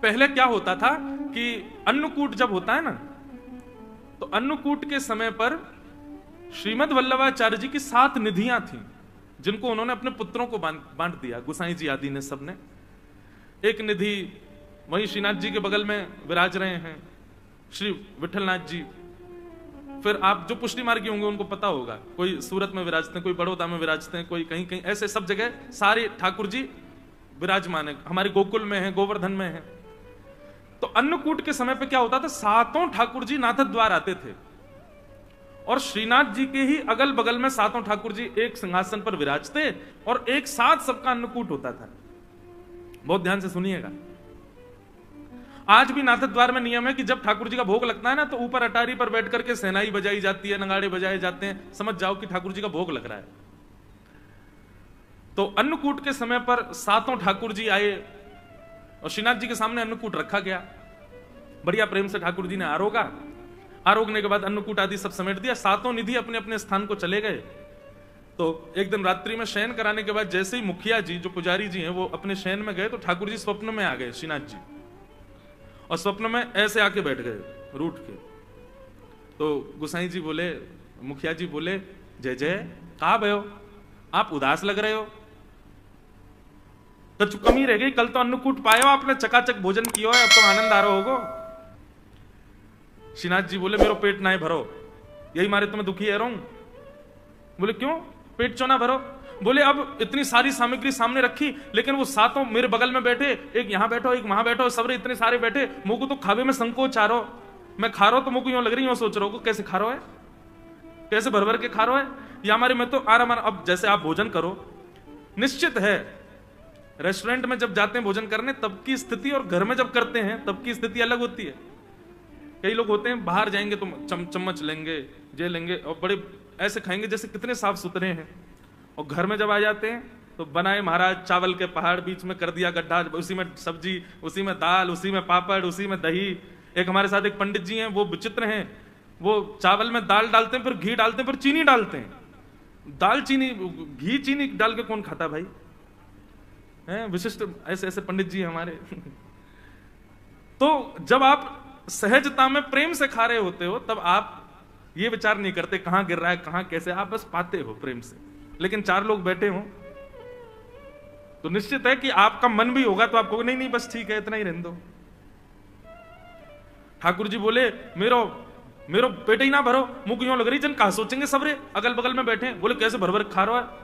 पहले क्या होता था कि अन्नकूट जब होता है ना, तो अन्नकूट के समय पर श्रीमद् वल्लभाचार्य जी की 7 निधियां थीं, जिनको उन्होंने अपने पुत्रों को बांट दिया, गोसाई जी आदि ने, सबने। एक निधि वहीं श्रीनाथ जी के बगल में विराज रहे हैं श्री विठलनाथ जी। फिर आप जो पुष्टि मार्गी होंगे उनको पता होगा, कोई सूरत में विराजते हैं, कोई बड़ौदा में विराजते हैं, कोई कहीं कहीं, ऐसे सब जगह सारे ठाकुर जी विराजमान है। हमारे गोकुल में है, गोवर्धन में है। तो अन्नकूट के समय पे क्या होता था, 7 ठाकुर जी नाथ द्वार आते थे और श्रीनाथ जी के ही अगल बगल में 7 ठाकुर जी एक सिंहासन पर विराजते और एक साथ सबका अन्नकूट होता था। बहुत ध्यान से सुनिएगा। आज भी नाथ द्वार में नियम है कि जब ठाकुर जी का भोग लगता है ना, तो ऊपर अटारी पर बैठ करके सेनाई बजाई जाती है, नगाड़े बजाए जाते हैं, समझ जाओ कि ठाकुर जी का भोग लग रहा है। तो अन्नकूट के समय पर 7 ठाकुर जी आए और श्रीनाथ जी के सामने अन्नकूट रखा गया। बढ़िया प्रेम से ठाकुर जी ने आरोगने के बाद अन्नकूट आदि सब समेट दिया। 7 निधि अपने अपने स्थान को चले गए। तो एक दिन रात्रि में शयन कराने के बाद जैसे ही मुखिया जी, जो पुजारी जी हैं, वो अपने शयन में गए, तो ठाकुर जी स्वप्न में आ गए श्रीनाथ जी, और स्वप्न में ऐसे आके बैठ गए रूठ के। तो गोसाई जी बोले, मुखिया जी बोले, जय जय, कहा भयो, आप उदास लग रहे हो, तो कमी रह गई, कल तो अन्नकूट पाए हो आपने, चकाचक भोजन किया है, अब तो आनंद आ रहा होगो। श्रीनाथ जी बोले, मेरो पेट ना भरो, यही मारे तुम्हें दुखी है रहूं। बोले क्यों, पेट क्यों ना भरो? बोले अब इतनी सारी सामग्री सामने रखी, लेकिन वो 7 मेरे बगल में बैठे, एक यहां बैठो, एक वहां बैठो, सबरे इतने सारे बैठे, मुंह को तो खावे में संकोच आ रहो। मैं खा रहा हूं तो मुंह को यूं लग रही, यूं सोच रहा हूं कैसे खा रहा है, कैसे भर भर के खा रहा है, या हमारे में तो आराम। अब जैसे आप भोजन करो, निश्चित है रेस्टोरेंट में जब जाते हैं भोजन करने तब की स्थिति और घर में जब करते हैं तब की स्थिति अलग होती है। कई लोग होते हैं बाहर जाएंगे तो चम्मच लेंगे, जे लेंगे और बड़े ऐसे खाएंगे जैसे कितने साफ सुथरे हैं, और घर में जब आ जाते हैं तो बनाए महाराज चावल के पहाड़, बीच में कर दिया गड्ढा, उसी में सब्जी, उसी में दाल, उसी में पापड़, उसी में दही। एक हमारे साथ एक पंडित जी हैं, वो विचित्र हैं, वो चावल में दाल डालते हैं, फिर घी डालते हैं, फिर चीनी डालते हैं। दाल चीनी, घी चीनी डाल के कौन खाता भाई, है विशिष्ट, ऐसे ऐसे पंडित जी हमारे। तो जब आप सहजता में प्रेम से खा रहे होते हो तब आप ये विचार नहीं करते कहां गिर रहा है, कहां कैसे, आप बस पाते हो प्रेम से। लेकिन 4 लोग बैठे हो तो निश्चित है कि आपका मन भी होगा तो आपको नहीं नहीं बस ठीक है, इतना ही रहने दो। ठाकुर जी बोले, मेरो पेट ही ना भरो, मुंह क्यों लग रही, जन कहा सोचेंगे सबरे अगल बगल में बैठे। बोले कैसे भर भर खा रहा है,